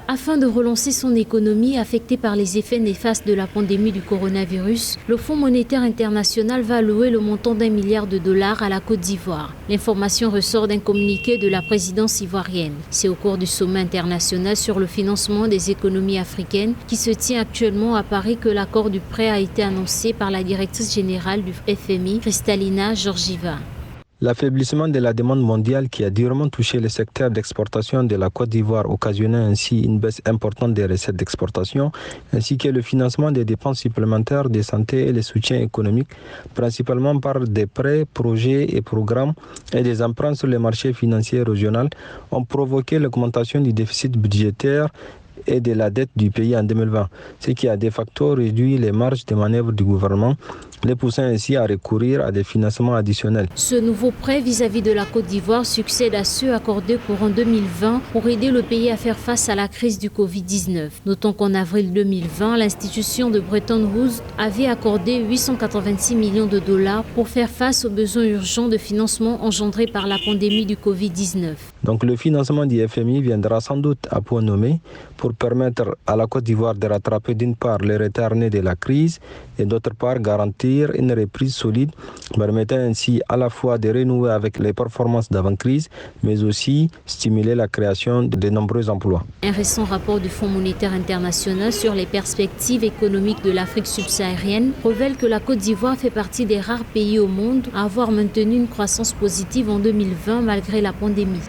Afin de relancer son économie affectée par les effets néfastes de la pandémie du coronavirus, le Fonds monétaire international va allouer le montant d'1 milliard de dollars à la Côte d'Ivoire. L'information ressort d'un communiqué de la présidence ivoirienne. C'est au cours du sommet international sur le financement des économies africaines qui se tient actuellement à Paris que l'accord du prêt a été annoncé par la directrice générale du FMI, Kristalina Georgieva. L'affaiblissement de la demande mondiale qui a durement touché le secteur d'exportation de la Côte d'Ivoire, occasionnant ainsi une baisse importante des recettes d'exportation, ainsi que le financement des dépenses supplémentaires de santé et le soutien économique, principalement par des prêts, projets et programmes et des emprunts sur les marchés financiers régionaux, ont provoqué l'augmentation du déficit budgétaire et de la dette du pays en 2020, ce qui a de facto réduit les marges de manœuvre du gouvernement, les poussant ainsi à recourir à des financements additionnels. Ce nouveau prêt vis-à-vis de la Côte d'Ivoire succède à ceux accordés courant 2020 pour aider le pays à faire face à la crise du Covid-19. Notons qu'en avril 2020, l'institution de Bretton Woods avait accordé 886 millions de dollars pour faire face aux besoins urgents de financement engendrés par la pandémie du Covid-19. Donc le financement du FMI viendra sans doute à point nommé pour permettre à la Côte d'Ivoire de rattraper d'une part les retards nés de la crise et d'autre part garantir une reprise solide, permettant ainsi à la fois de renouer avec les performances d'avant-crise, mais aussi stimuler la création de nombreux emplois. Un récent rapport du Fonds monétaire international sur les perspectives économiques de l'Afrique subsaharienne révèle que la Côte d'Ivoire fait partie des rares pays au monde à avoir maintenu une croissance positive en 2020 malgré la pandémie.